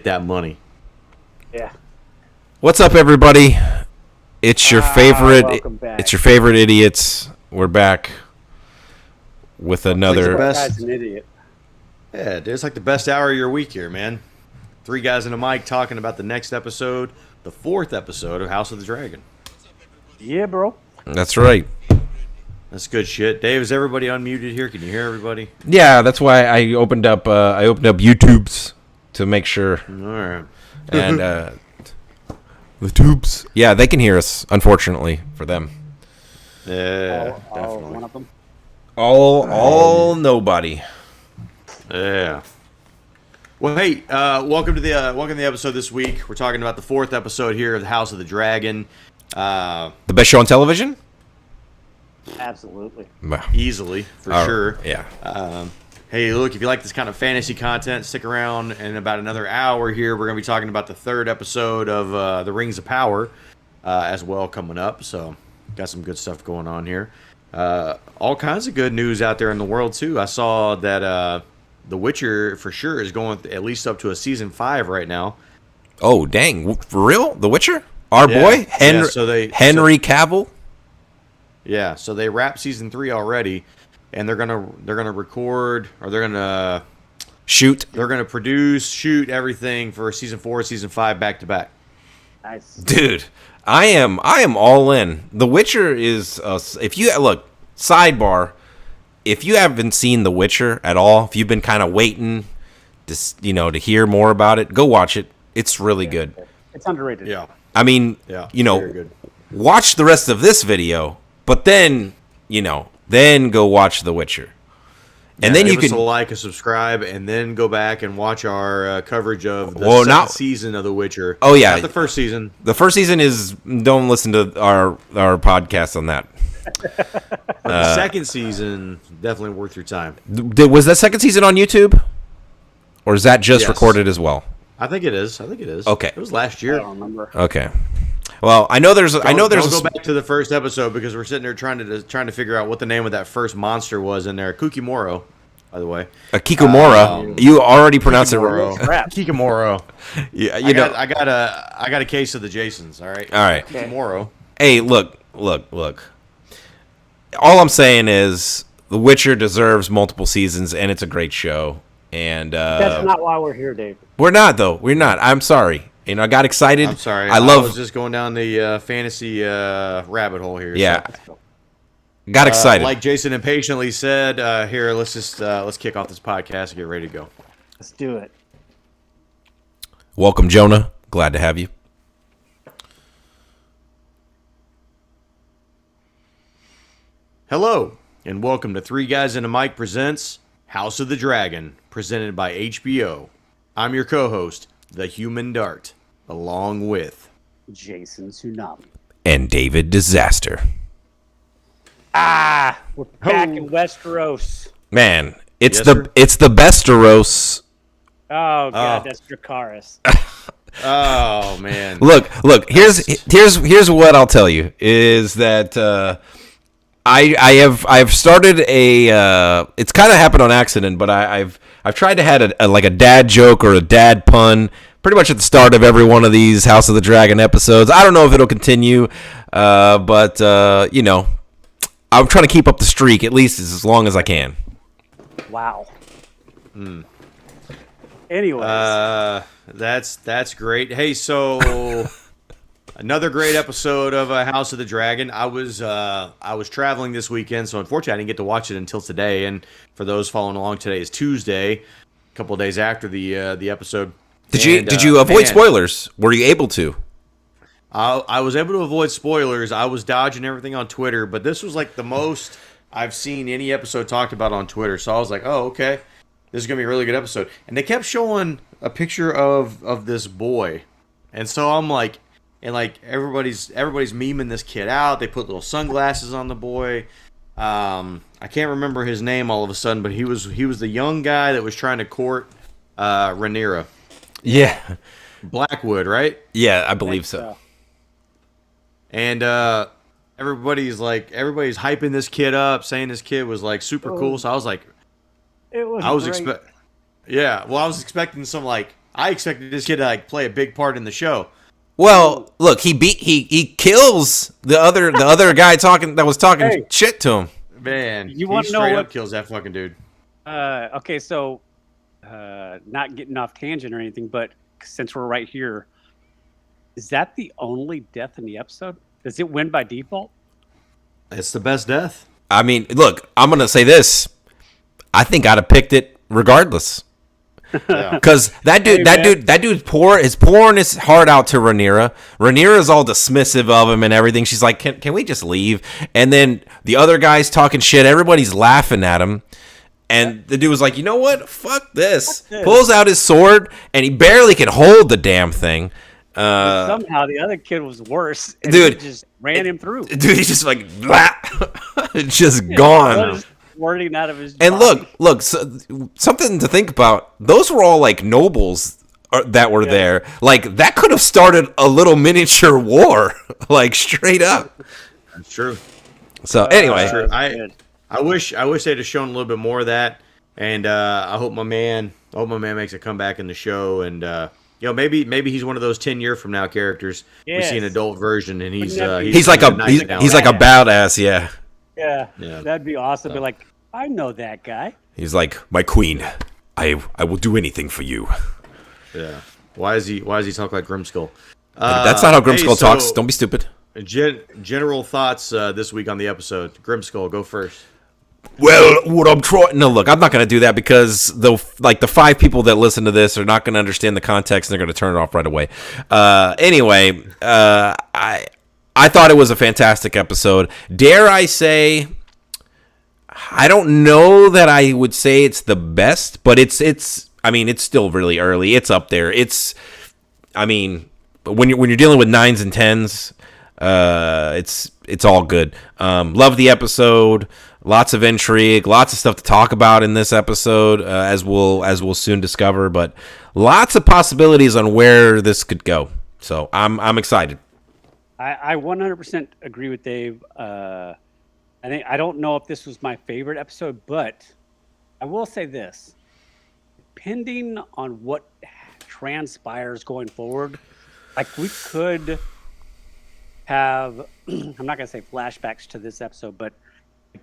get that money. Yeah. What's up, everybody? It's your favorite. Welcome back. It's your favorite idiots. We're back with another. Guy's an idiot. Yeah, dude, it's like the best hour of your week here, man. 3 guys and a mic talking about the next episode, the 4th episode of House of the Dragon. Yeah, bro. That's right. That's good shit. Dave, is everybody unmuted here? Can you hear everybody? Yeah, that's why I opened up. YouTube's to make sure. All right. And the tubes. Yeah, they can hear us. Unfortunately for them. Yeah, All definitely. one of them. All nobody. Yeah. Well, hey, welcome to the episode this week. We're talking about the 4th episode here of the House of the Dragon. The best show on television. Absolutely. Easily, for sure. Yeah. Hey, look, if you like this kind of fantasy content, stick around. In about another hour here, we're going to be talking about the 3rd episode of The Rings of Power as well coming up. So, got some good stuff going on here. All kinds of good news out there in the world, too. I saw that The Witcher, for sure, is going at least up to a Season 5 right now. Oh, dang. For real? The Witcher? Our boy? Henry Cavill? Yeah, so they wrapped Season 3 already. And they're gonna record, or they're gonna shoot. They're gonna produce, shoot everything for Season 4, Season 5 back to back. Nice, dude. I am all in. The Witcher is. If you look, sidebar, if you haven't seen The Witcher at all, if you've been kind of waiting, to hear more about it, go watch it. It's really good. It's underrated. Yeah. I mean, very good. Watch the rest of this video, but then then go watch The Witcher. And then you can like and subscribe, and then go back and watch our coverage of the second season of The Witcher. Oh yeah, not the first season. The first season is don't listen to our podcast on that. But the second season definitely worth your time. Was that second season on YouTube, or is that just recorded as well? I think it is. Okay, it was last year. I don't remember. Okay. Well, I know there's. Don't go back to the first episode because we're sitting there trying to figure out what the name of that first monster was in there. Kikimoro, by the way. A Kikomora. You already pronounced it wrong. Kikomoro. Yeah, I got a case of the Jasons. All right. Kikimoro. Hey, look. All I'm saying is, The Witcher deserves multiple seasons, and it's a great show. And that's not why we're here, Dave. We're not, though. We're not. I'm sorry. I got excited. I'm sorry. I was just going down the fantasy rabbit hole here. Yeah. So. Got excited. Like Jason impatiently said, here, let's kick off this podcast and get ready to go. Let's do it. Welcome, Jonah. Glad to have you. Hello, and welcome to 3 Guys and a Mic presents House of the Dragon, presented by HBO. I'm your co-host, The Human Dart, along with Jason Tsunami and David Disaster. We're back in Westeros. Man, it's the Besteros. Oh god, that's Dracarys. Oh man. Look. Here's what I'll tell you is that I've started a. It's kind of happened on accident, but I've tried to have a dad joke or a dad pun pretty much at the start of every one of these House of the Dragon episodes. I don't know if it'll continue, but I'm trying to keep up the streak at least as long as I can. Wow. Anyways, that's great. Hey, so another great episode of House of the Dragon. I was traveling this weekend, so unfortunately I didn't get to watch it until today. And for those following along, today is Tuesday, a couple of days after the episode. Did you avoid spoilers? Were you able to? I was able to avoid spoilers. I was dodging everything on Twitter, but this was like the most I've seen any episode talked about on Twitter. So I was like, oh, okay, this is gonna be a really good episode. And they kept showing a picture of this boy, and so I'm like, and like everybody's memeing this kid out. They put little sunglasses on the boy. I can't remember his name all of a sudden, but he was the young guy that was trying to court Rhaenyra. Yeah, Blackwood, right? Yeah, I believe so. And everybody's hyping this kid up, saying this kid was like super cool. So I was like, it was. I was expecting some like I expected this kid to like play a big part in the show. Well, look, he kills the other guy that was talking shit to him. Man, You he wanna know straight what- up kills that fucking dude. Okay, so not getting off tangent or anything, but since we're right here, is that the only death in the episode? Does it win by default? It's the best death. I mean, look, I'm gonna say this. I think I'd have picked it regardless. Yeah. Because that dude's pouring his heart out to Rhaenyra. Rhaenyra's all dismissive of him and everything. She's like, can we just leave? And then the other guy's talking shit. Everybody's laughing at him. And the dude was like, you know what? Fuck this. Pulls out his sword, and he barely can hold the damn thing. Somehow the other kid was worse. And Dude, he just ran him through. Dude, he's just like, blah. It's just gone. Wording out of his And body. look, so, something to think about. Those were all like nobles that were there. Like that could have started a little miniature war, like straight up. That's true. So anyway, True. I wish they'd have shown a little bit more of that, and I hope my man makes a comeback in the show, and maybe he's one of those 10 year from now characters. Yes. We see an adult version, and he's like a badass, yeah. Yeah, Yeah. that'd be awesome. Be like, I know that guy. He's like, my queen, I will do anything for you. Yeah. Why is he talk like Grimskull? That's not how Grimskull talks. Don't be stupid. General thoughts this week on the episode. Grimskull, go first. Well, what I'm trying... No, look, I'm not going to do that because the 5 people that listen to this are not going to understand the context and they're going to turn it off right away. Anyway, I thought it was a fantastic episode. Dare I say... I don't know that I would say it's the best, but it's still really early. It's up there. When you're dealing with 9s and 10s, it's all good. Love the episode. Lots of intrigue, lots of stuff to talk about in this episode, as we'll soon discover. But lots of possibilities on where this could go. So I'm excited. I 100% agree with Dave. I don't know if this was my favorite episode, but I will say this: depending on what transpires going forward, like we could have. I'm not gonna say flashbacks to this episode, but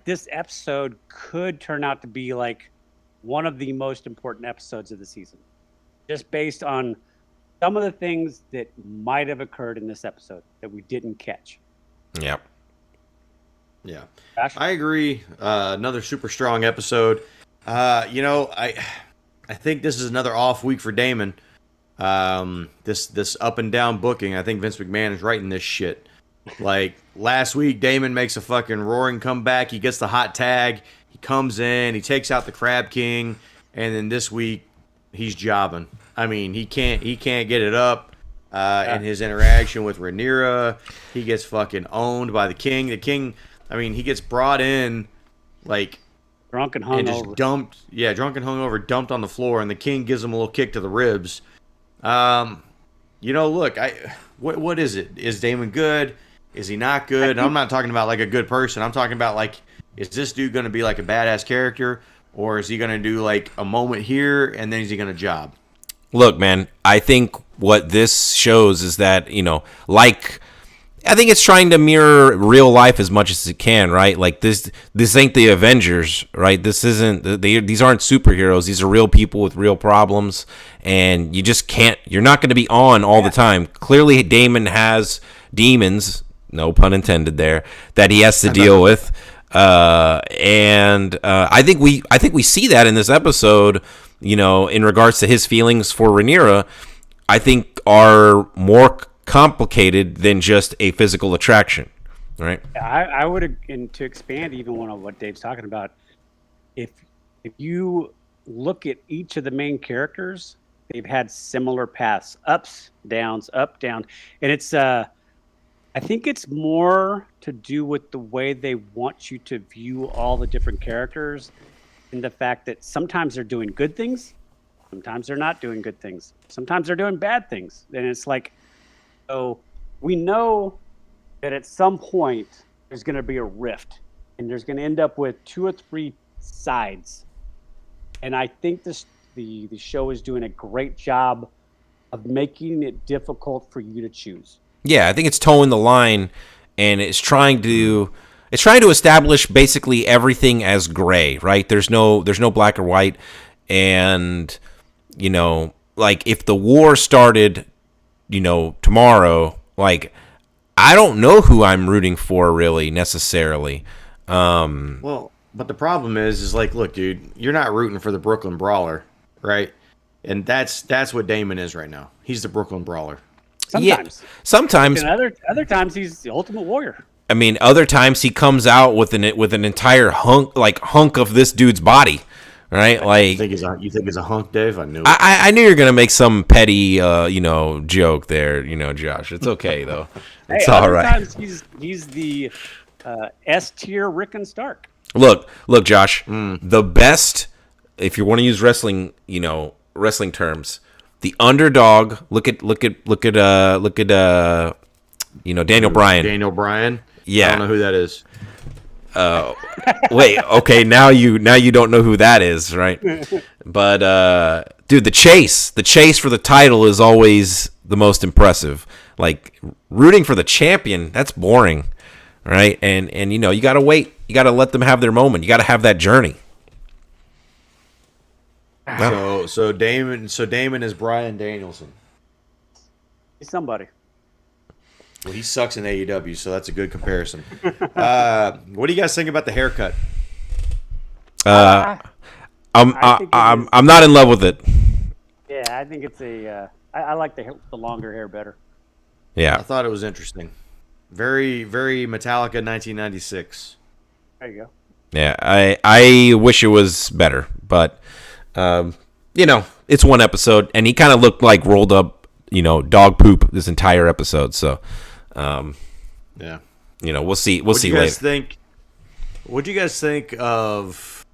this episode could turn out to be like one of the most important episodes of the season, just based on some of the things that might have occurred in this episode that we didn't catch. Yeah. Yeah, Ash? I agree. Another super strong episode. I think this is another off week for Damon. This up and down booking. I think Vince McMahon is writing this shit. Like last week, Damon makes a fucking roaring comeback. He gets the hot tag. He comes in. He takes out the Crab King. And then this week, he's jobbing. I mean, he can't get it up. In his interaction with Rhaenyra, he gets fucking owned by the king. The king, I mean, he gets brought in like Drunk and and just hungover. dumped. Yeah, drunk and hungover, dumped on the floor, and the king gives him a little kick to the ribs. Look, what is it? Is Damon good? Is he not good? I'm not talking about like a good person. I'm talking about like, is this dude going to be like a badass character, or is he going to do like a moment here and then is he going to job? Look, man, I think what this shows is that, I think it's trying to mirror real life as much as it can, right? Like this ain't the Avengers, right? These aren't superheroes. These are real people with real problems, and you're not going to be on all the time. Clearly, Damon has demons, no pun intended there, that he has to deal with. I think we see that in this episode, in regards to his feelings for Rhaenyra, I think are more complicated than just a physical attraction, right? I would, and to expand even on what Dave's talking about, if you look at each of the main characters, they've had similar paths, ups, downs, up, down, and it's I think it's more to do with the way they want you to view all the different characters, and the fact that sometimes they're doing good things, sometimes they're not doing good things, sometimes they're doing bad things, and it's like, so we know that at some point there's going to be a rift, and there's going to end up with 2 or 3 sides, and I think the show is doing a great job of making it difficult for you to choose. Yeah, I think it's towing the line, and it's trying to establish basically everything as gray, right? There's no black or white, and like if the war started, tomorrow, like I don't know who I'm rooting for really necessarily. Well, but the problem is like, look, dude, you're not rooting for the Brooklyn Brawler, right? And that's what Damon is right now. He's the Brooklyn Brawler. Sometimes. Yeah, sometimes. And other times he's the Ultimate Warrior. I mean, other times he comes out with an entire hunk of this dude's body, right? Like, you think he's a hunk, Dave? I knew it. I knew you were gonna make some petty, joke there, Josh. It's okay though. It's all right. Times he's the S tier Rick and Stark. Look, Josh. The best, if you want to use wrestling, wrestling terms, the underdog. Look at Daniel Bryan. Daniel Bryan. Yeah, I don't know who that is. Wait, okay, now you don't know who that is, right? But dude, the chase for the title is always the most impressive. Like rooting for the champion, that's boring, right? And you got to wait. You got to let them have their moment. You got to have that journey. So Damon is Bryan Danielson. He's somebody. Well, he sucks in AEW, so that's a good comparison. What do you guys think about the haircut? I'm not in love with it. Yeah, I think it's I like the longer hair better. Yeah, I thought it was interesting. Very, very Metallica 1996. There you go. Yeah, I wish it was better, but it's one episode, and he kind of looked like rolled up, dog poop this entire episode. So, yeah, we'll see. We'll see later. What do you guys think of?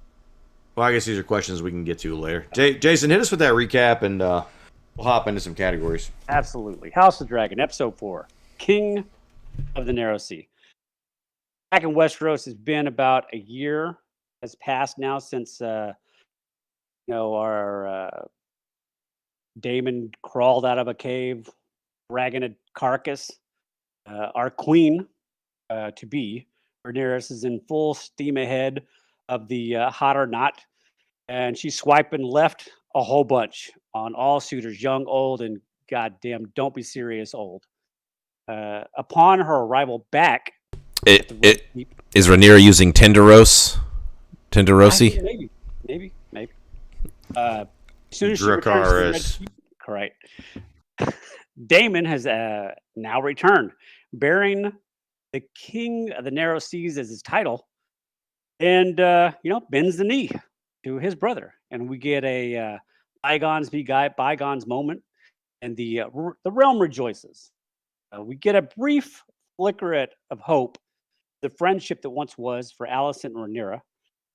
Well, I guess these are questions we can get to later. Jason, hit us with that recap, and we'll hop into some categories. Absolutely. House of Dragon, Episode 4, King of the Narrow Sea. Back in Westeros, it's been about a year has passed now since our Daemon crawled out of a cave, dragging a carcass. Our queen, to be, Rhaenyra, is in full steam ahead of the hot or not, and she's swiping left a whole bunch on all suitors, young, old, and goddamn, don't be serious, old. Upon her arrival back, is Rhaenyra using Tenderosi? Maybe. As soon as she returns to the correct. Daemon has now returned, bearing the King of the Narrow Seas as his title, and bends the knee to his brother, and we get a bygones be bygones moment, and the realm rejoices. We get a brief flicker of hope, the friendship that once was for Alicent and Rhaenyra,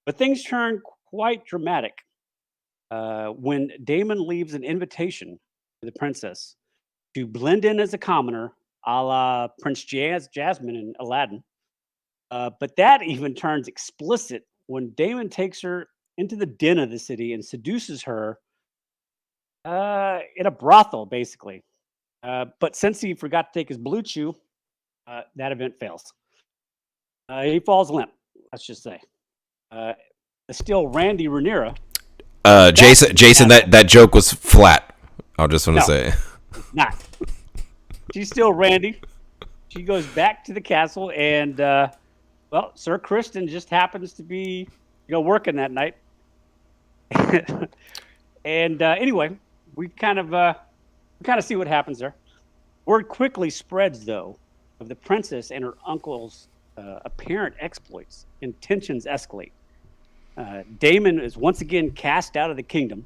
but things turn quite dramatic when Daemon leaves an invitation to the princess to blend in as a commoner, a la Prince Jasmine and Aladdin. But that even turns explicit when Daemon takes her into the den of the city and seduces her in a brothel, basically. But since he forgot to take his blue chew, that event fails. He falls limp, let's just say. Still, Randy Rhaenyra. Jason, that joke was flat. I just want to say. Not. She's still Randy. She goes back to the castle, and Sir Kristen just happens to be, working that night. And anyway, we kind of see what happens there. Word quickly spreads, though, of the princess and her uncle's apparent exploits, and tensions escalate. Daemon is once again cast out of the kingdom,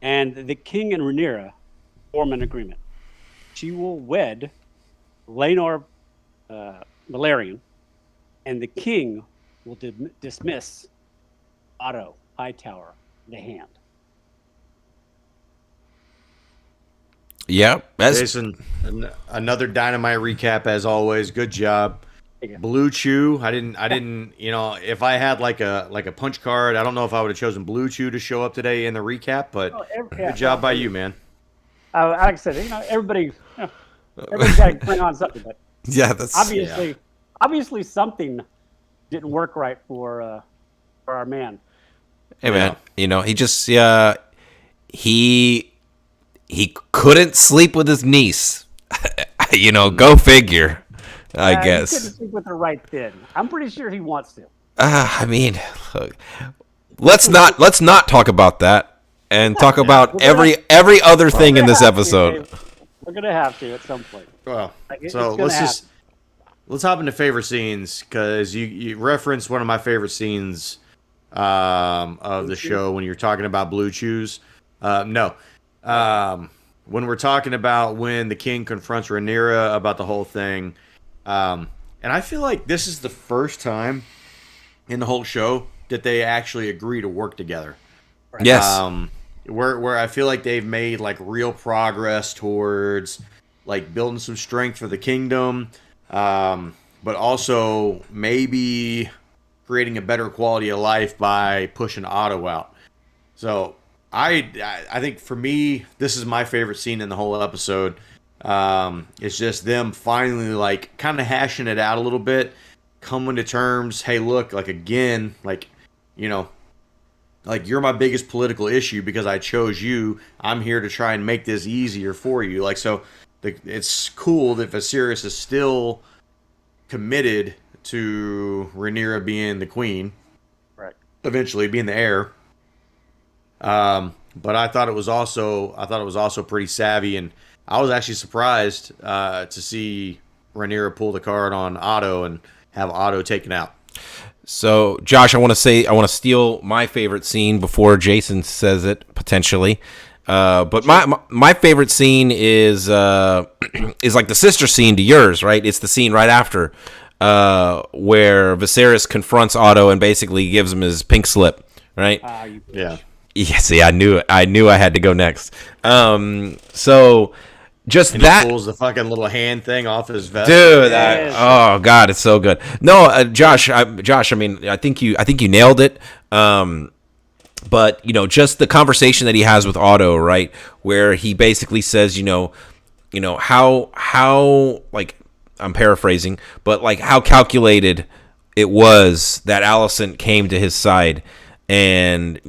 and the king and Rhaenyra form an agreement. She will wed Laenor Velaryon, and the king will dismiss Otto Hightower the Hand. Yeah, Jason, another dynamite recap as always. Good job. Blue Chew. I didn't. If I had like a punch card, I don't know if I would have chosen Blue Chew to show up today in the recap. But good job by you, man. like I said, everybody's got to bring on something, but Yeah, that's obviously something didn't work right for our man. Hey man, he just he couldn't sleep with his niece. Go figure. I guess. He couldn't sleep with her right then. I'm pretty sure he wants to. I mean, look, let's not talk about that and talk about every other thing in this episode. We're gonna have to at some point. Well, so let's hop into favorite scenes, because you referenced one of my favorite scenes of the show when you're talking about Blue Chews. No. When we're talking about when the king confronts Rhaenyra about the whole thing. And I feel like this is the first time in the whole show that they actually agree to work together. Right. Yes. Where I feel like they've made like real progress towards like building some strength for the kingdom, but also maybe creating a better quality of life by pushing Otto out. So I think for me, this is my favorite scene in the whole episode. It's just them finally like kind of hashing it out a little bit, coming to terms. Hey, look, like again, like, like you're my biggest political issue because I chose you. I'm here to try and make this easier for you. Like, so it's cool that Viserys is still committed to Rhaenyra being the queen, right? Eventually being the heir. But I thought it was also pretty savvy, and I was actually surprised to see Rhaenyra pull the card on Otto and have Otto taken out. So, Josh, I want to steal my favorite scene before Jason says it potentially. But my favorite scene is like the sister scene to yours, right? It's the scene right after where Viserys confronts Otto and basically gives him his pink slip, right? Yeah. Yeah, see, I knew I had to go next. So just and that he pulls the fucking little hand thing off his vest. Dude, oh god, it's so good. No, Josh, I mean, I think you nailed it. But just the conversation that he has with Otto, right, where he basically says, how like, I'm paraphrasing, but like how calculated it was that Alicent came to his side, and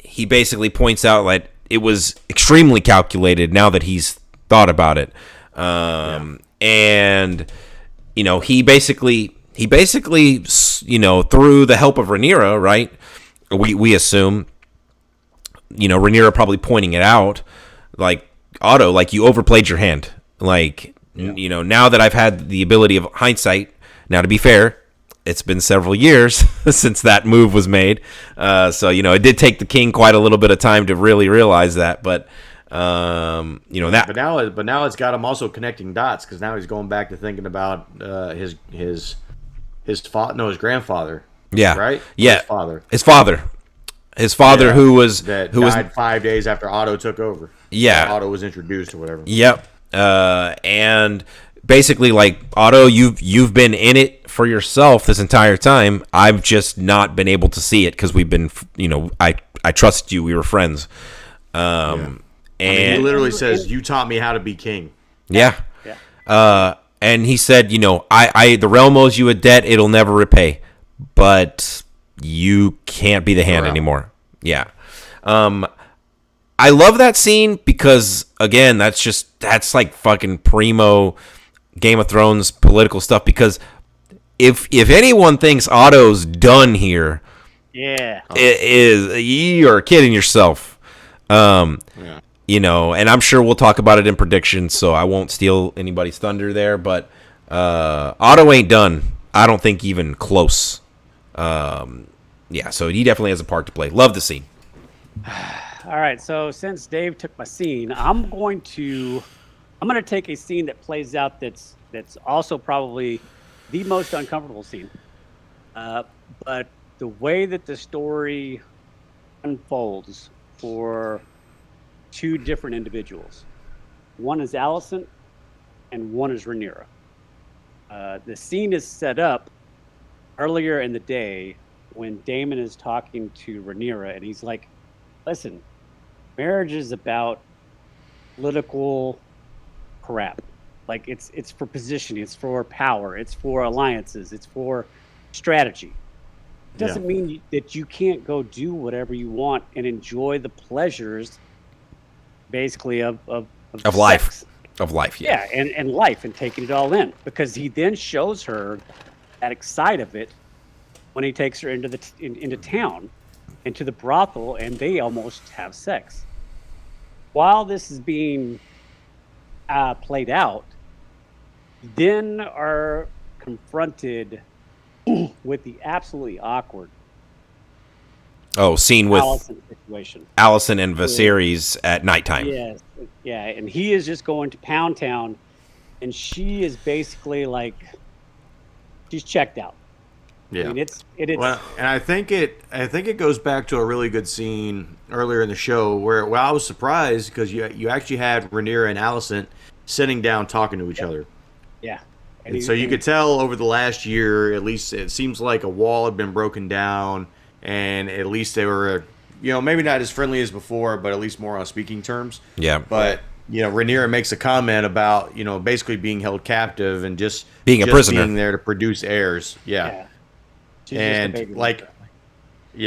he basically points out like it was extremely calculated now that he's thought about it. And he basically through the help of Rhaenyra, right, we assume, Rhaenyra probably pointing it out, like, Otto, like, you overplayed your hand, like, now that I've had the ability of hindsight. Now, to be fair, it's been several years since that move was made, so it did take the king quite a little bit of time to really realize that, but that. But now it's got him also connecting dots, because now he's going back to thinking about his grandfather. Yeah. Right. Yeah. His father. Yeah, who died 5 days after Otto took over. Yeah. Otto was introduced or whatever. Yep. And basically, like, Otto, you've been in it for yourself this entire time. I've just not been able to see it because we've been, I trusted you. We were friends. And he literally says, "You taught me how to be king." Yeah. And he said, the realm owes you a debt it'll never repay, but you can't be the hand anymore. Yeah. I love that scene because, again, that's like fucking primo Game of Thrones political stuff, because if anyone thinks Otto's done here, it is, you're kidding yourself. And I'm sure we'll talk about it in predictions, so I won't steal anybody's thunder there, but Otto ain't done. I don't think even close. So he definitely has a part to play. Love the scene. All right, so since Dave took my scene, I'm going to take a scene that plays out that's also probably the most uncomfortable scene. But the way that the story unfolds for two different individuals. One is Alicent and one is Rhaenyra. The scene is set up earlier in the day when Daemon is talking to Rhaenyra, and he's like, listen, marriage is about political crap. Like it's for positioning, it's for power, it's for alliances, it's for strategy. It doesn't mean that you can't go do whatever you want and enjoy the pleasures, basically of life, sex. of life. Yeah, and life, and taking it all in, because he then shows her that side of it when he takes her into into town, into the brothel, and they almost have sex. While this is being played out, then are confronted with the absolutely awkward scene with Allison situation. Allison and Viserys at nighttime. Yes, yeah, and he is just going to Pound Town, and she is basically like, she's checked out. Yeah, I mean, it is. Well, and I think it goes back to a really good scene earlier in the show where I was surprised because you actually had Rhaenyra and Alicent sitting down talking to each other. Yeah. And so you could tell over the last year, at least it seems like a wall had been broken down, and at least they were, maybe not as friendly as before, but at least more on speaking terms. Yeah. But, Rhaenyra makes a comment about, basically being held captive and just being a prisoner, being there to produce heirs. Yeah. She's and just a baby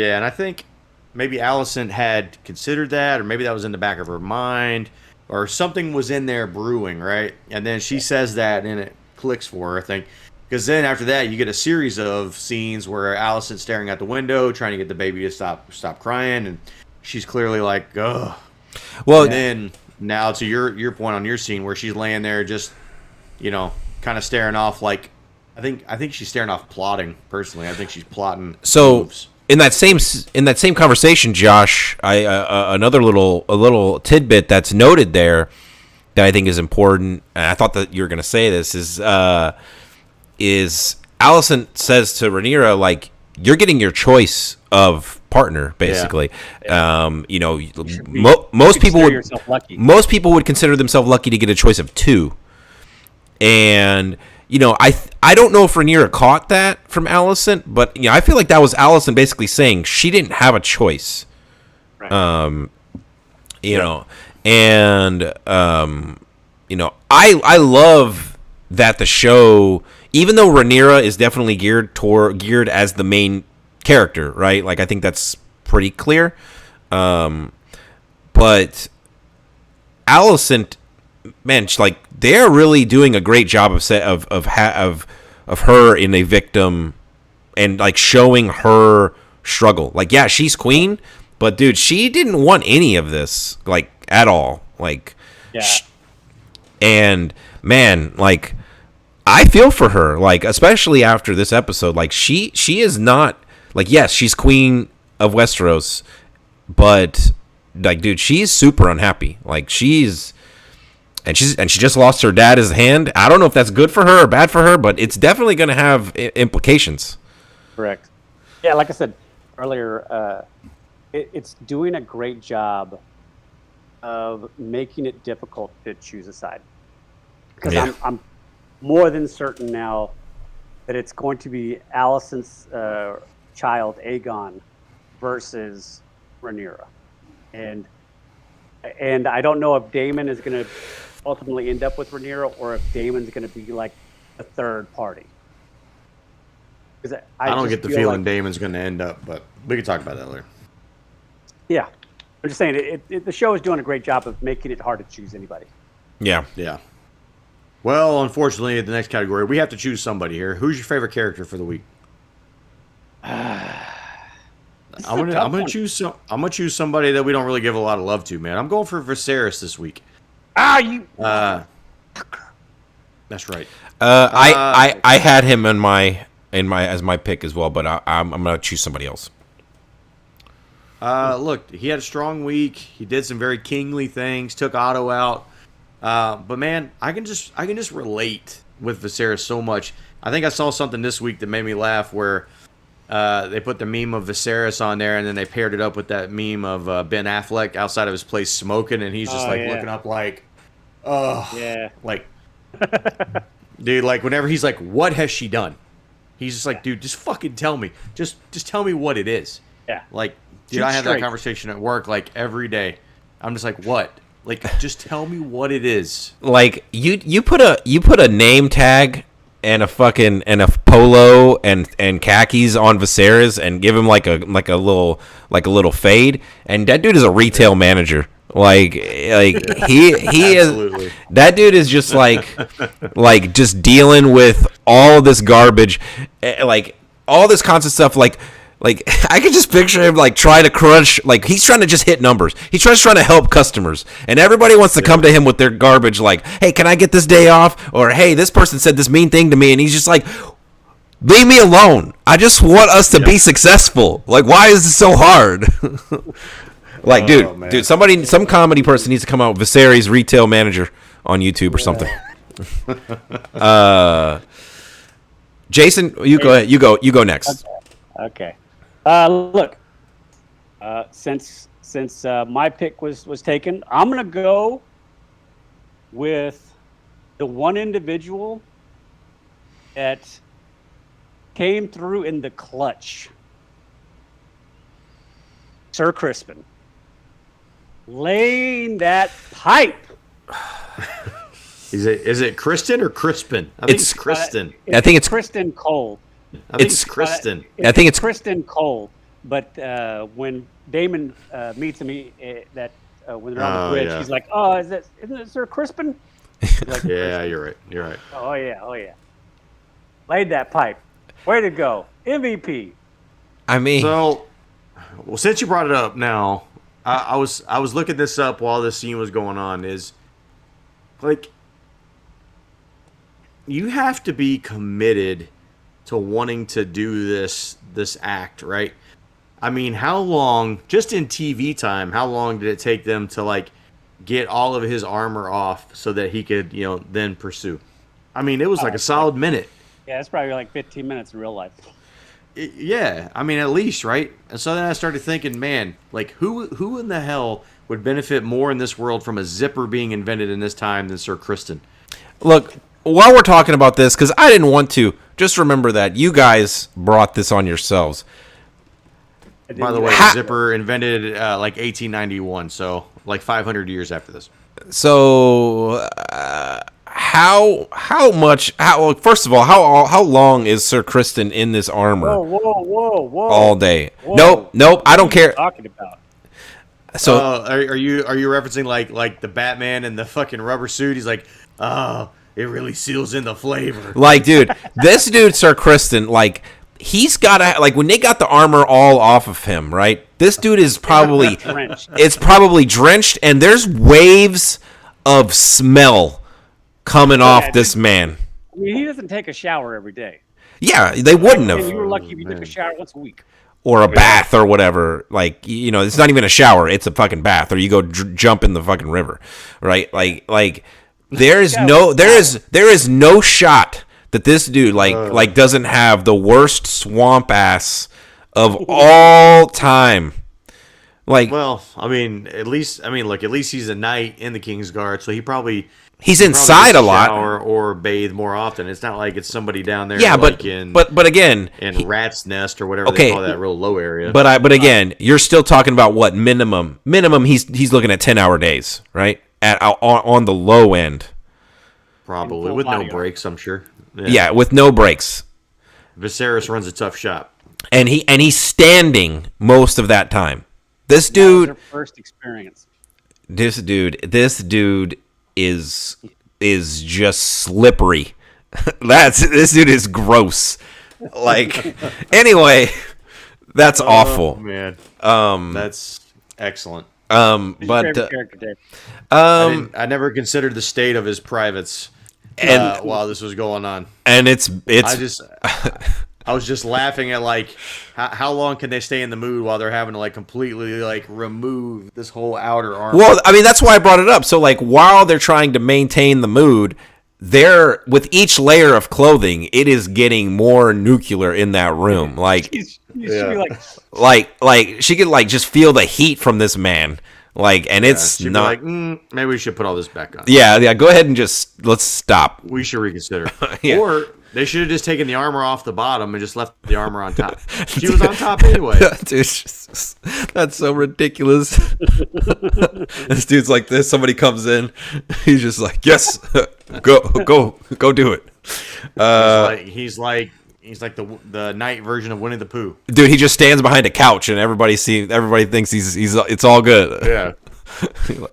and I think maybe Alicent had considered that, or maybe that was in the back of her mind, or something was in there brewing, right? And then she says that, and it clicks for her, I think, because then after that you get a series of scenes where Alicent's staring out the window trying to get the baby to stop crying, and she's clearly like, ugh. Well, and then now to your point on your scene where she's laying there just kind of staring off, like I think she's staring off plotting. Personally, I think she's plotting moves. In that same conversation, Josh, another little tidbit that's noted there that I think is important, and I thought that you were going to say this, is Alicent says to Rhaenyra, like, you're getting your choice of partner, basically. Yeah. Most people would consider themselves lucky to get a choice of two, and I don't know if Rhaenyra caught that from Alicent, but I feel like that was Alicent basically saying she didn't have a choice. Right. I love that the show, even though Rhaenyra is definitely geared as the main character, right? Like, I think that's pretty clear. But Alicent, man, they're really doing a great job of her in a victim, and like showing her struggle. Like, yeah, she's queen, but dude, she didn't want any of this, like, at all. Like, and man, like, I feel for her, like, especially after this episode. Like, she is not, like, yes, she's queen of Westeros, but like, dude, she's super unhappy. Like, she just lost her dad as a hand. I don't know if that's good for her or bad for her, but it's definitely going to have implications. Correct. Yeah, like I said earlier, it's doing a great job of making it difficult to choose a side. Because I'm more than certain now that it's going to be Alicent's child, Aegon, versus Rhaenyra. And I don't know if Daemon is going to ultimately end up with Rhaenyra, or if Daemon's going to be like a third party. I don't get the feeling Daemon's going to end up, but we can talk about that later. Yeah. I'm just saying, the show is doing a great job of making it hard to choose anybody. Yeah. Yeah. Well, unfortunately, the next category, we have to choose somebody here. Who's your favorite character for the week? I'm gonna choose somebody that we don't really give a lot of love to, man. I'm going for Viserys this week. That's right. I had him in my as my pick as well, but I'm gonna choose somebody else. Look, he had a strong week. He did some very kingly things. Took Otto out. But man, I can just relate with Viserys so much. I think I saw something this week that made me laugh, where they put the meme of Viserys on there, and then they paired it up with that meme of Ben Affleck outside of his place smoking, and he's just looking up like, oh, yeah, like, dude, like whenever he's like, what has she done? He's just like, dude, just fucking tell me, just tell me what it is. Yeah, like, dude, I have that conversation at work like every day. I'm just like, what? Like, just tell me what it is. Like you put a name tag and a polo and khakis on Viserys and give him like a little fade, and that dude is a retail manager. Like he is, that dude is just like just dealing with all this garbage, like all this constant stuff. Like I could just picture him like trying to crunch, like he's trying to just hit numbers. He's trying to help customers, and everybody wants to come to him with their garbage. Like, hey, can I get this day off? Or hey, this person said this mean thing to me, and he's just like, leave me alone. I just want us to be successful. Like, why is this so hard? Like, dude, some comedy person needs to come out with Viserys retail manager on YouTube or something. Jason, you go ahead. You go next. Okay. Look, since my pick was taken, I'm gonna go with the one individual that came through in the clutch, Sir Crispin, laying that pipe. Is it Kristen or Crispin? I think it's Kristen. I think it's Kristen Cole. I think it's Kristen. I think it's Kristen Cole. But when Damon meets him, when they're on the bridge, he's like, "Oh, isn't it Sir Crispin?" Like, yeah, you're right. Oh yeah. Laid that pipe. Way to go, MVP. I mean, well, since you brought it up, now I was looking this up while this scene was going on. Is like you have to be committed to wanting to do this act, right? I mean, how long, just in TV time, how long did it take them to like get all of his armor off so that he could, then pursue? I mean, it was like a solid minute. Yeah, it's probably like 15 minutes in real life. Yeah, I mean, at least, right? And so then I started thinking, man, like who in the hell would benefit more in this world from a zipper being invented in this time than Sir Kristen? Look, while we're talking about this, because I didn't want to, just remember that you guys brought this on yourselves. By the way, the zipper invented like 1891, so like 500 years after this. So, first of all, how long is Sir Kristen in this armor? Whoa! All day? Whoa. Nope. I don't care. Talking about. So, are you referencing like the Batman and the fucking rubber suit? He's like, oh, it really seals in the flavor. Like, dude, this dude, Sir Kristen, like, he's got to, like, when they got the armor all off of him, right? This dude is probably, it's probably drenched, and there's waves of smell coming off this man. I mean, he doesn't take a shower every day. Yeah, they wouldn't have. And you were lucky if you took a shower once a week. Or a bath or whatever. Like, it's not even a shower. It's a fucking bath. Or you go jump in the fucking river, right? Like there is no shot that this dude like doesn't have the worst swamp ass of all time. Like, well, at least he's a knight in the King's Guard, so he's inside a lot or bathe more often. It's not like it's somebody down there. Yeah, but again, in Rat's Nest or whatever they call that real low area. But again, you're still talking about what minimum? He's looking at 10-hour days, right? On the low end, probably with no breaks. I'm sure. Yeah, with no breaks. Viserys runs a tough shop, and he's standing most of that time. This dude, that was their first experience. This dude is just slippery. This dude is gross. Like, anyway, that's awful. Man, that's excellent. But character, Dave? I never considered the state of his privates while this was going on, and I was just laughing at like how long can they stay in the mood while they're having to like completely like remove this whole outer armor. Well, I mean, that's why I brought it up. So like while they're trying to maintain the mood, they're with each layer of clothing, it is getting more nuclear in that room. Like You should be like she could like just feel the heat from this man. Like, and it's she'd not. Be like, maybe we should put all this back on. Yeah. Go ahead and let's stop. We should reconsider. Yeah. Or They should have just taken the armor off the bottom and just left the armor on top. She was on top anyway. Dude, that's so ridiculous. This dude's like this. Somebody comes in. He's just like, yes, go do it. He's like the night version of Winnie the Pooh. Dude, he just stands behind a couch and everybody thinks he's it's all good. Yeah.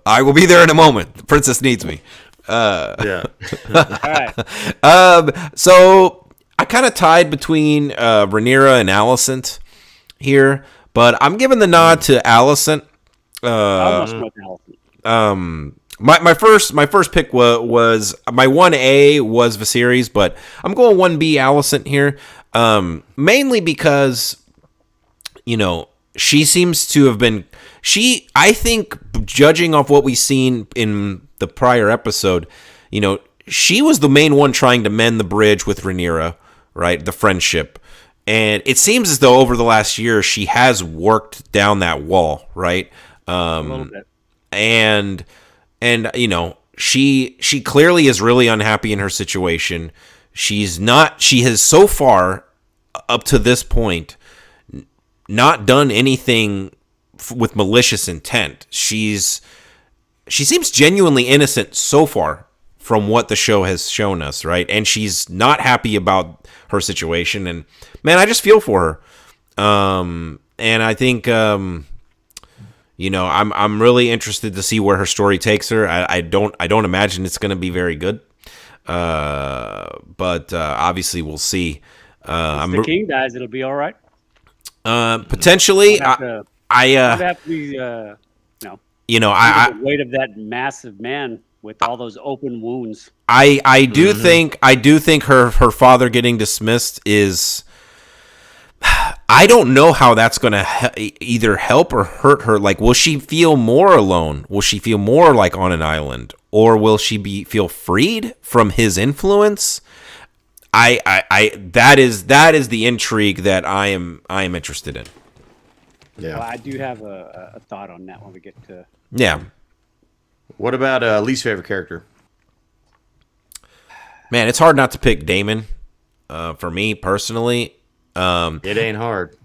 I will be there in a moment. The princess needs me. Yeah. All right. So I kind of tied between Rhaenyra and Alicent here, but I'm giving the nod to Alicent. I almost went Alicent. My first pick was my 1A was Viserys, but I'm going 1B Alicent here, mainly because she seems to have been. I think, judging off what we've seen in the prior episode, she was the main one trying to mend the bridge with Rhaenyra, right? The friendship. And it seems as though over the last year, she has worked down that wall, right? A little bit. And she clearly is really unhappy in her situation. She has so far, up to this point, not done anything with malicious intent. She seems genuinely innocent so far from what the show has shown us, right? And she's not happy about her situation, and man, I just feel for her. And I think I'm really interested to see where her story takes her. I don't imagine it's going to be very good, but obviously we'll see. If the king dies, it'll be all right. Potentially. I have to be, the weight of that massive man with all those open wounds. I do think her father getting dismissed is. I don't know how that's going to either help or hurt her. Like, will she feel more alone? Will she feel more like on an island, or will she feel freed from his influence? That is the intrigue that I am interested in. Yeah, well, I do have a thought on that when we get to. Yeah. What about least favorite character? Man, it's hard not to pick Daemon. For me personally, it ain't hard.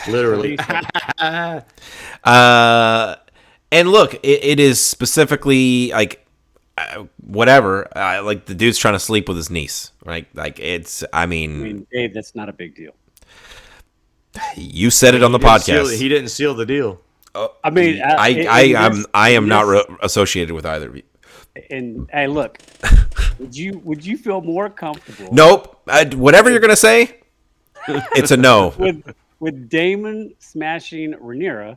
Literally. And look, it is specifically like whatever. Like the dude's trying to sleep with his niece, right? Like it's. I mean, Dave, that's not a big deal. You said it on the podcast. He didn't seal the deal. I mean, I am not associated with either of you. And hey, look, would you feel more comfortable? Nope. Whatever you're gonna say, it's a no. with Daemon smashing Rhaenyra,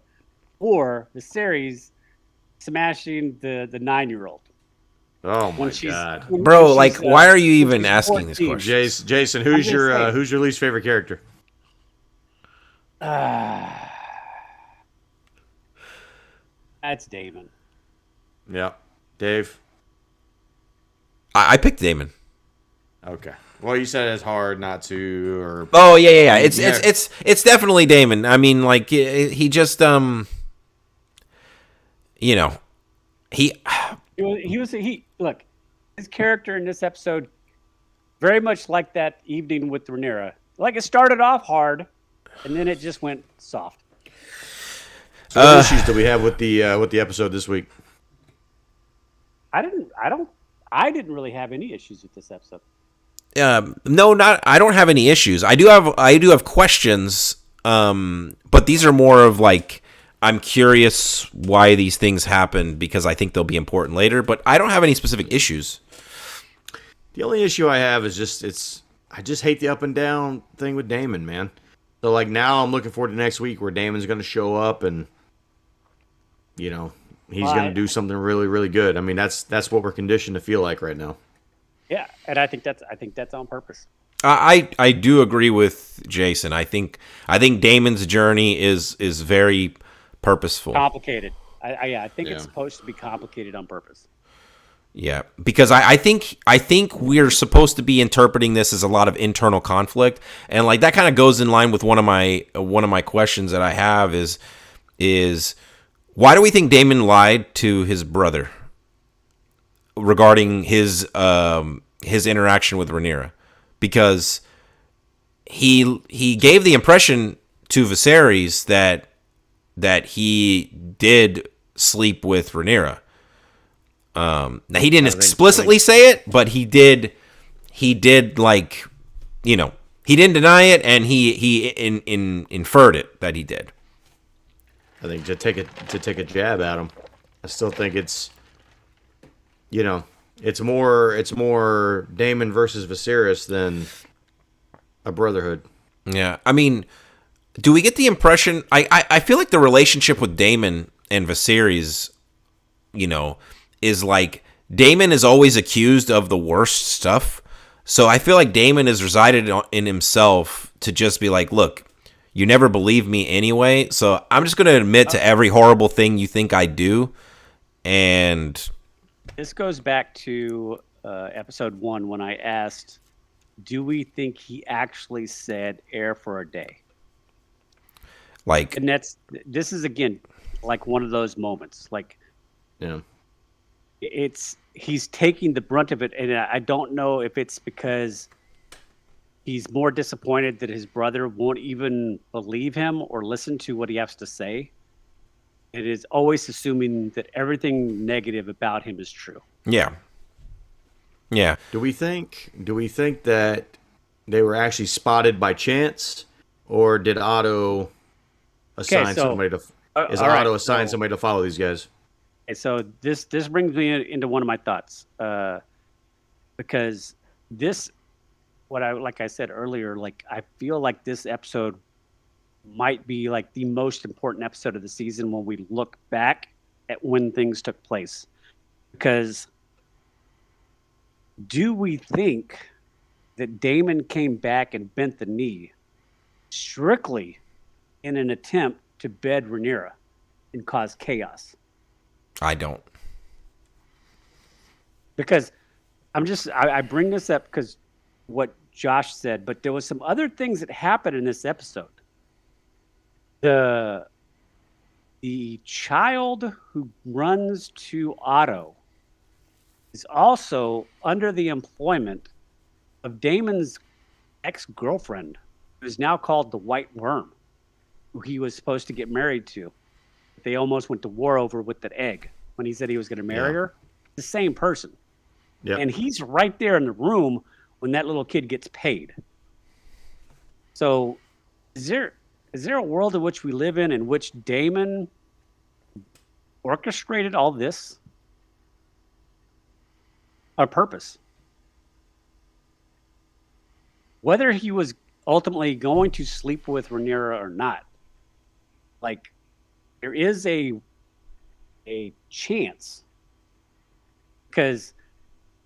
or Viserys smashing the 9-year-old. Oh my god, bro! Like, why are you even asking this question? Jason, who's your least favorite character? That's Daemon. Yeah, Dave. I picked Daemon. Okay. Well, you said it's hard not to, or yeah. It's definitely Daemon. I mean, like he just he look, his character in this episode very much like that evening with Rhaenyra. Like, it started off hard, and then it just went soft. So what issues do we have with the episode this week? I didn't really have any issues with this episode. No, I don't have any issues. I do have questions, but these are more of like, I'm curious why these things happen because I think they'll be important later, but I don't have any specific issues. The only issue I have is I just hate the up and down thing with Daemon, man. So like now I'm looking forward to next week where Daemon's going to show up and he's going to do something really, really good. I mean, that's what we're conditioned to feel like right now. Yeah, and I think that's on purpose. I do agree with Jason. I think Daemon's journey is very purposeful. Complicated. I think it's supposed to be complicated on purpose. Yeah, because I think we're supposed to be interpreting this as a lot of internal conflict, and like that kind of goes in line with one of my questions that I have is why do we think Daemon lied to his brother regarding his interaction with Rhaenyra? because he gave the impression to Viserys that he did sleep with Rhaenyra. Now he didn't explicitly say it, but he did like, you know, he didn't deny it, and he inferred it that he did. I think to take a jab at him, I still think it's, you know, it's more Daemon versus Viserys than a brotherhood. Yeah, I mean, do we get the impression? I feel like the relationship with Daemon and Viserys, you know, is like Daemon is always accused of the worst stuff. So I feel like Daemon has resided in himself to just be like, look, you never believe me anyway, so I'm just going to admit to every horrible thing you think I do. And this goes back to episode 1 when I asked, do we think he actually said air for a day? Like, and this is again like one of those moments. Like, yeah, he's taking the brunt of it, and I don't know if it's because he's more disappointed that his brother won't even believe him or listen to what he has to say. It is always assuming that everything negative about him is true. Yeah. Yeah. Do we think that they were actually spotted by chance, or did Otto assign somebody to? Is Otto assigned somebody to follow these guys? Okay, so this brings me into one of my thoughts, because this, like I said earlier, like I feel like this episode might be like the most important episode of the season when we look back at when things took place. Because do we think that Daemon came back and bent the knee strictly in an attempt to bed Rhaenyra and cause chaos? I don't. Because I bring this up because what Josh said, but there was some other things that happened in this episode. The child who runs to Otto is also under the employment of Daemon's ex-girlfriend, who is now called the White Worm, who he was supposed to get married to. They almost went to war over with that egg when he said he was going to marry her. The same person. Yeah. And he's right there in the room when that little kid gets paid. So is there a world in which we live in which Daemon orchestrated all this on purpose? Whether he was ultimately going to sleep with Rhaenyra or not, like, there is a chance. Because,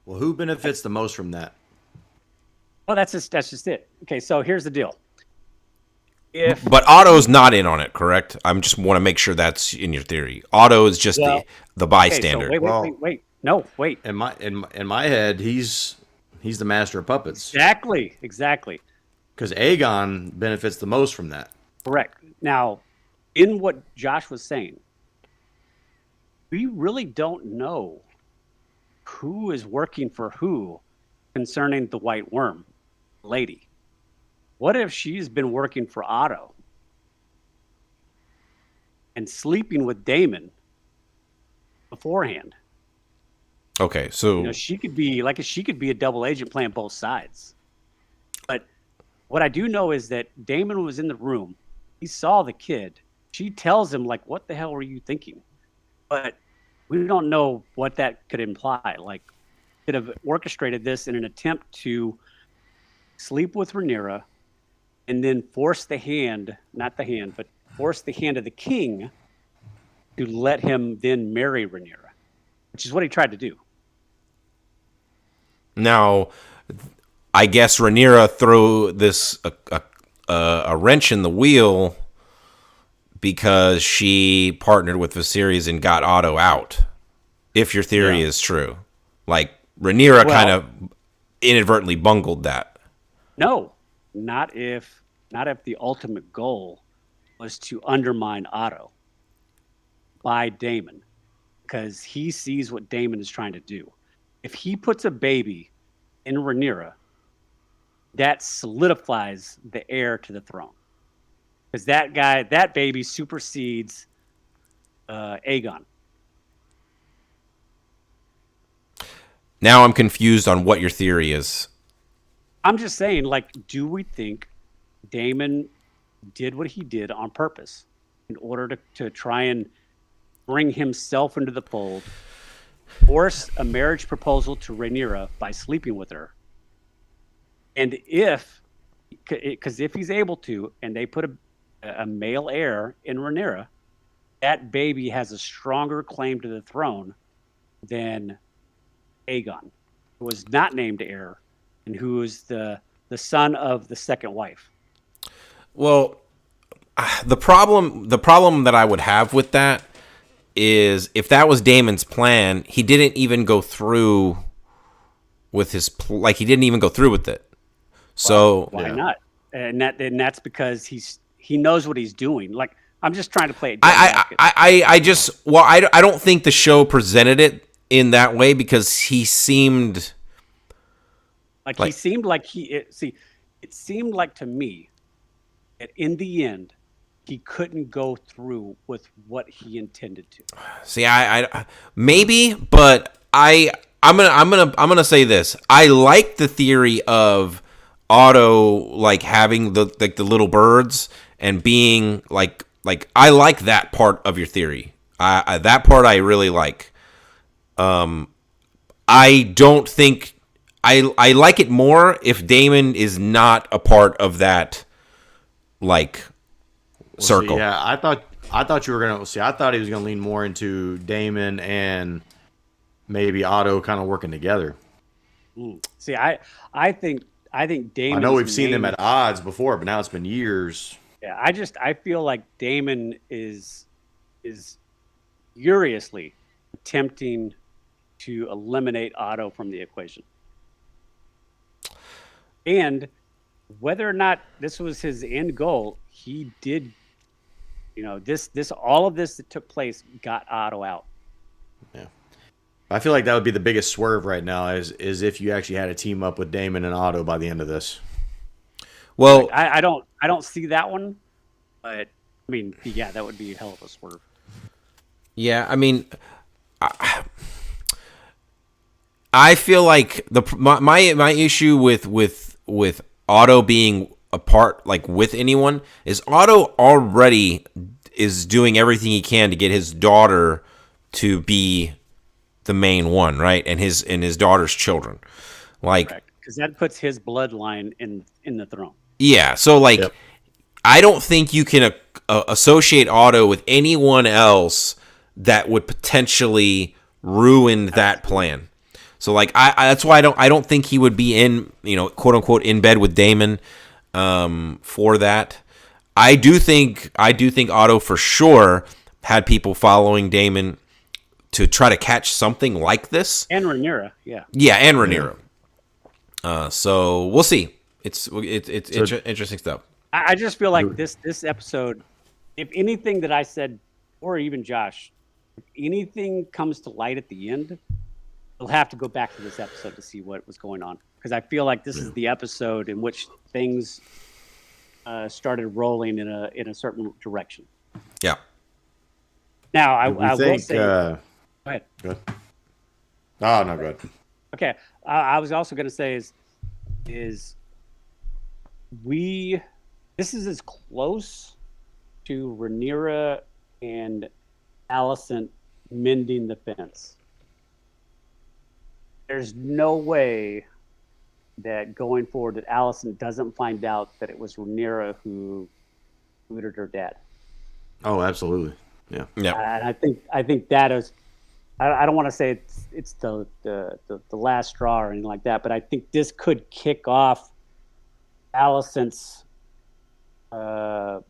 well, who benefits the most from that? well, that's just it. Okay, so here's the deal. But Otto's not in on it, correct? I just want to make sure that's in your theory. Otto is just the bystander. Okay, so wait. No, wait. In my head, he's the master of puppets. Exactly. Because Aegon benefits the most from that. Correct. Now, in what Josh was saying, we really don't know who is working for who concerning the White Worm lady. What if she's been working for Otto and sleeping with Daemon beforehand? Okay, so she could be a double agent playing both sides. But what I do know is that Daemon was in the room. He saw the kid. She tells him, like, what the hell were you thinking? But we don't know what that could imply. Like, could have orchestrated this in an attempt to sleep with Rhaenyra and then force the hand of the king to let him then marry Rhaenyra, which is what he tried to do. Now, I guess Rhaenyra threw this a wrench in the wheel because she partnered with Viserys and got Otto out. If your theory is true, like Rhaenyra kind of inadvertently bungled that. No, not if the ultimate goal was to undermine Otto by Daemon, because he sees what Daemon is trying to do. If he puts a baby in Rhaenyra, that solidifies the heir to the throne. Because that baby supersedes Aegon. Now I'm confused on what your theory is. I'm just saying, like, do we think Daemon did what he did on purpose in order to try and bring himself into the fold, force a marriage proposal to Rhaenyra by sleeping with her? And because if he's able to, and they put a male heir in Rhaenyra, that baby has a stronger claim to the throne than Aegon, who was not named heir and who is the son of the second wife. Well, the problem that I would have with that is if that was Daemon's plan, he didn't even go through with his he didn't even go through with it. So why not? And that's because he knows what he's doing. Like, I'm just trying to play it. I don't think the show presented it in that way because he seemed it seemed like to me that in the end he couldn't go through with what he intended to. See, I maybe, but I'm gonna say this. I like the theory of Otto like having the little birds and being like I like that part of your theory. That part I really like. I don't think I like it more if Daemon is not a part of that circle. See, yeah, I thought you were gonna see. I thought he was gonna lean more into Daemon and maybe Otto kind of working together. See, I think Daemon. I know we've seen them at odds before, but now it's been years. Yeah, I feel like Daemon is furiously attempting to eliminate Otto from the equation. And whether or not this was his end goal, he did, all of this that took place got Otto out. Yeah. I feel like that would be the biggest swerve right now is if you actually had a team up with Daemon and Otto by the end of this. Well, I don't see that one, but I mean, yeah, that would be a hell of a swerve. Yeah, I mean, I feel like my issue with Otto being apart with anyone is Otto already is doing everything he can to get his daughter to be the main one, right? And his daughter's children, because that puts his bloodline in the throne. Yeah, so Yep. I don't think you can associate Otto with anyone else that would potentially ruin that plan. So that's why I don't think he would be in, quote unquote, in bed with Daemon for that. I do think Otto for sure had people following Daemon to try to catch something like this. And Rhaenyra, yeah. Yeah, and Rhaenyra. So we'll see. It's interesting stuff. I just feel like this episode, if anything that I said, or even Josh, if anything comes to light at the end, we'll have to go back to this episode to see what was going on. Because I feel like this is the episode in which things started rolling in a certain direction. Yeah. Now, I will say... go ahead. Good. Oh, no, good. Okay. I was also going to say this is as close to Rhaenyra and Alicent mending the fence. There's no way that going forward that Alicent doesn't find out that it was Rhaenyra who murdered her dad. Oh, absolutely. Yeah. Yeah. And I think that is. I don't want to say it's the last straw or anything like that, but I think this could kick off Alicent's thought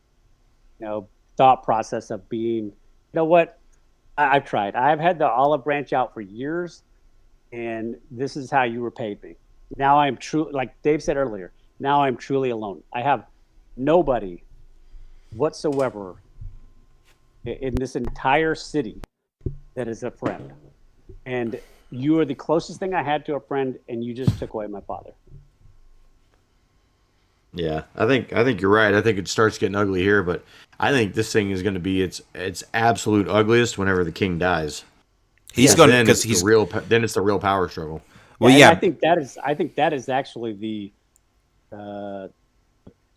process of being, you know what, I've tried. I've had the olive branch out for years, and this is how you repaid me. Now I'm true, like Dave said earlier, now I'm truly alone. I have nobody whatsoever in this entire city that is a friend. And you are the closest thing I had to a friend, and you just took away my father. Yeah, I think you're right. I think it starts getting ugly here, but I think this thing is going to be its absolute ugliest whenever the king dies. He's going because he's then it's the real power struggle. well, And yeah, I think that is actually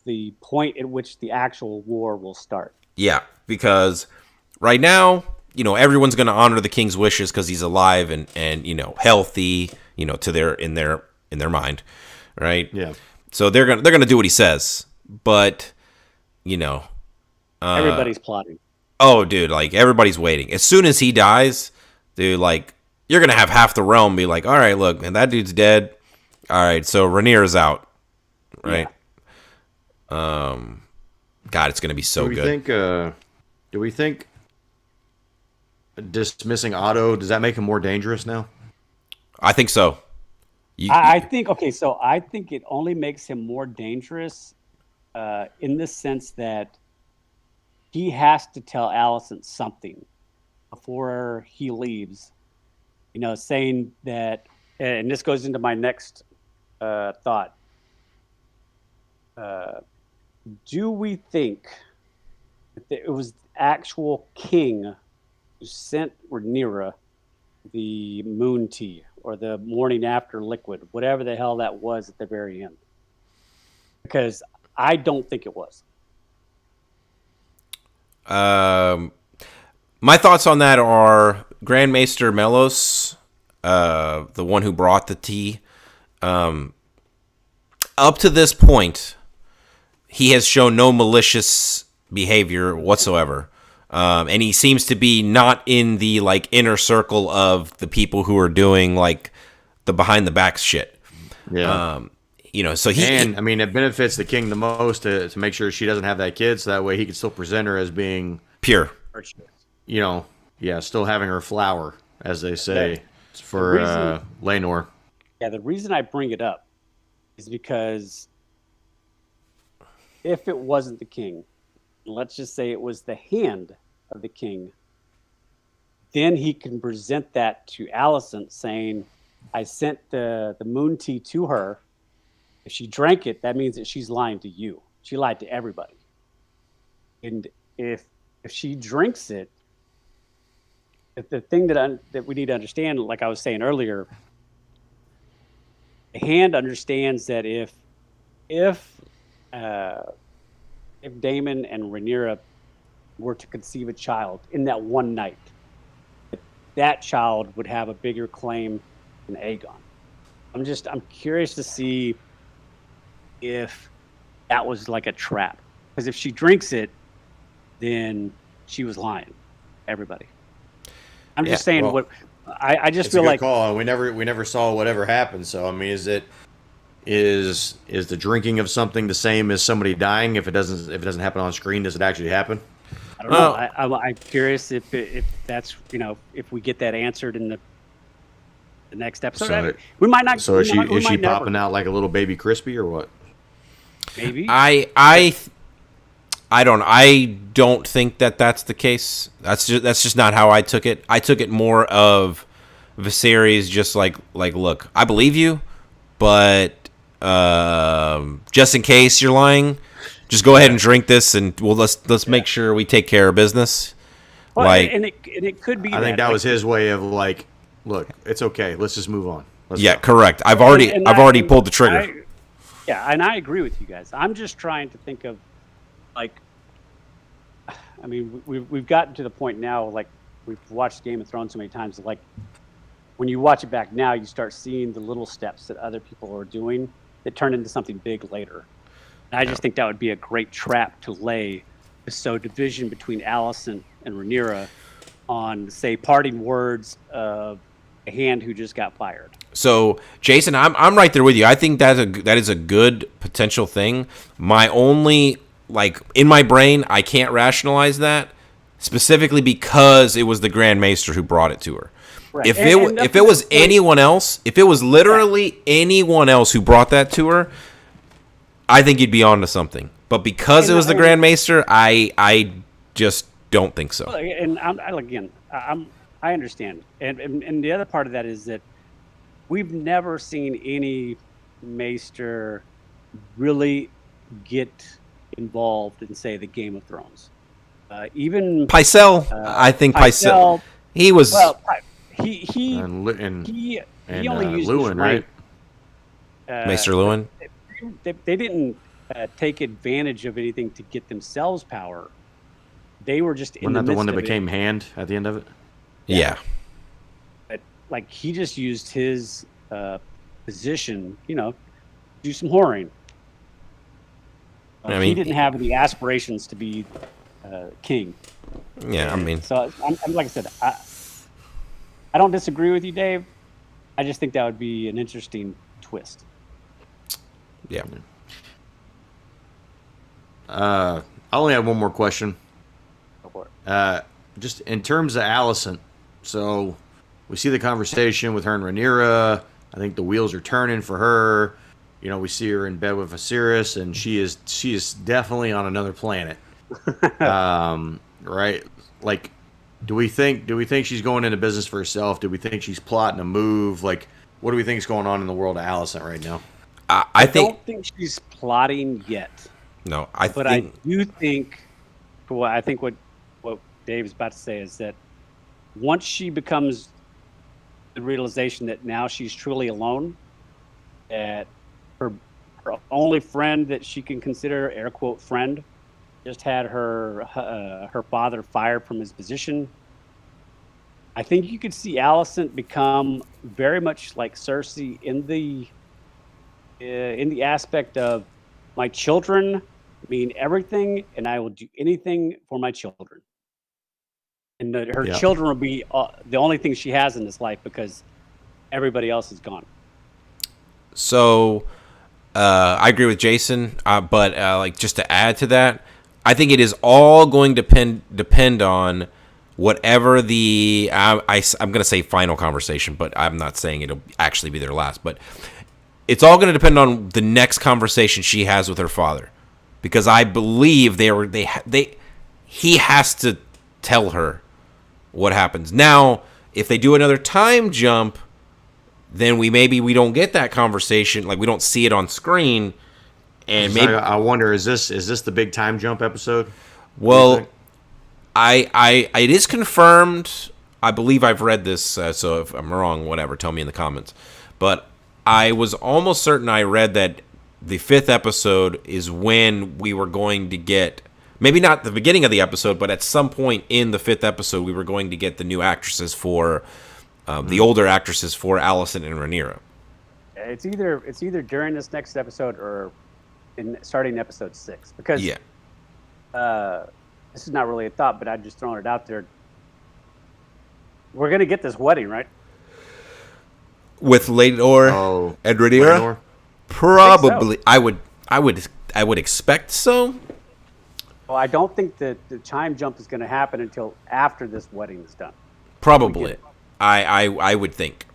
the point at which the actual war will start. yeah, because right now, everyone's going to honor the king's wishes because he's alive and healthy, to their mind, right? Yeah. So they're gonna do what he says, but Everybody's plotting. oh, dude, like everybody's waiting. As soon as he dies, dude, like you're gonna have half the realm be like, all right, look, and that dude's dead. All right, so Rhaenyra's out, right? God, it's gonna be so good. Do we think dismissing Otto, does that make him more dangerous now? I think so. I think okay, so I think it only makes him more dangerous in the sense that he has to tell Allison something before he leaves. Saying that, and this goes into my next thought. Do we think that it was the actual king who sent Rhaenyra the moon tea or the morning after liquid, whatever the hell that was at the very end? Because I don't think it was. My thoughts on that are Grand Maester Melos, the one who brought the tea. Up to this point, he has shown no malicious behavior whatsoever. And he seems to be not in the inner circle of the people who are doing the behind the back shit. Yeah. So I mean, it benefits the king the most to make sure she doesn't have that kid, so that way he can still present her as being pure. Still having her flower, as they say, for Laenor. Yeah, the reason I bring it up is because if it wasn't the king, let's just say it was the hand of the king, then he can present that to Alicent saying, I sent the moon tea to her. If she drank it, that means that she's lying to you. She lied to everybody. And if she drinks it, the thing that we need to understand, like I was saying earlier, the hand understands that if Daemon and Rhaenyra were to conceive a child in that one night, that child would have a bigger claim than Aegon. I'm curious to see if that was like a trap. Because if she drinks it, then she was lying. Everybody. I'm just saying what I just feel like. Call. We never saw whatever happened. So I mean, is the drinking of something the same as somebody dying? If it doesn't happen on screen, does it actually happen? I don't know. I'm curious if that's if we get that answered in the next episode. We might not. So is she popping out like a little baby crispy or what? Maybe. I don't think that's the case. That's just not how I took it. I took it more of Viserys just like look, I believe you, but just in case you're lying, just go ahead and drink this, and let's make sure we take care of business. Well, and it could be. I think that was his way of look, it's okay. Let's just move on. Correct. I've already pulled the trigger. And I agree with you guys. I'm just trying to think of I mean, we've gotten to the point now, we've watched Game of Thrones so many times, when you watch it back now, you start seeing the little steps that other people are doing that turn into something big later. And I just think that would be a great trap to lay to sow division between Alicent and Rhaenyra on, say, parting words of a hand who just got fired. So, Jason, I'm right there with you. I think that is a good potential thing. My only in my brain, I can't rationalize that specifically because it was the Grand Maester who brought it to her. Right. If it was anyone else, if it was literally anyone else who brought that to her, I think you'd be onto something. But because it was the Grand Maester, I just don't think so. And I understand. And the other part of that is that we've never seen any Maester really get involved in, say, the Game of Thrones. Even Pycelle, I think Pycelle, he was. Well, he and only used Lewin, right? Maester Lewin. They didn't take advantage of anything to get themselves power. They were just in Wasn't the that the one midst that of became Hand at the end of it? Yeah. But like he just used his position, do some whoring. I mean, he didn't have any aspirations to be king. Yeah, I mean, so I'm like I said, I don't disagree with you, Dave. I just think that would be an interesting twist. Yeah. I only have one more question. Go for it. Just in terms of Alicent, so we see the conversation with her and Rhaenyra. I think the wheels are turning for her. We see her in bed with Viserys, and she is definitely on another planet. Right? Like, do we think she's going into business for herself? Do we think she's plotting a move? Like, what do we think is going on in the world of Alicent right now? I don't think she's plotting yet. No, I do think. Well, I think what Dave's about to say is that once she becomes the realization that now she's truly alone, that her only friend that she can consider, air quote, friend, just had her father fired from his position. I think you could see Alicent become very much like Cersei in the aspect of my children mean everything, and I will do anything for my children. And that her children will be the only thing she has in this life because everybody else is gone. So, I agree with Jason, but like just to add to that, I think it is all going to depend on whatever the I'm going to say final conversation, but I'm not saying it'll actually be their last. But it's all going to depend on the next conversation she has with her father, because I believe he has to tell her what happens. Now, if they do another time jump, then we don't get that conversation, like we don't see it on screen, and maybe I wonder, is this the big time jump episode? Well, it is confirmed. I believe I've read this, so if I'm wrong, whatever, tell me in the comments. But I was almost certain I read that the 5th episode is when we were going to get, maybe not the beginning of the episode, but at some point in the 5th episode, we were going to get the new actresses for, the older actresses for Alicent and Rhaenyra. It's either during this next episode or starting episode 6. Because this is not really a thought, but I'm just throwing it out there. We're going to get this wedding, right? With Lador and Rhaenyra? Probably. I would expect so. Well, I don't think that the time jump is going to happen until after this wedding is done. Probably. I would think.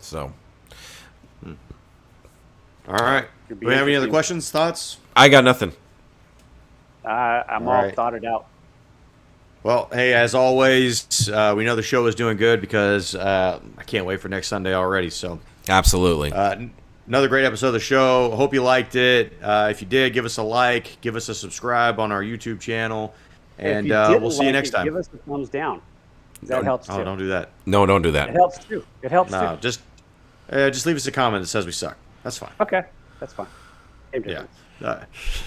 So. All right. Do we have any other questions, thoughts? I got nothing. I'm all thoughted out. Well, hey, as always, we know the show is doing good because I can't wait for next Sunday already. So absolutely. Another great episode of the show. Hope you liked it. If you did, give us a like, give us a subscribe on our YouTube channel, and we'll see you next time. Give us a thumbs down. That helps too. Oh, don't do that. No, don't do that. It helps too. No, just leave us a comment that says we suck. That's fine. Okay, that's fine. Yeah. All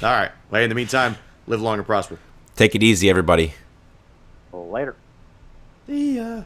right. Well, in the meantime, live long and prosper. Take it easy, everybody. Later. See ya.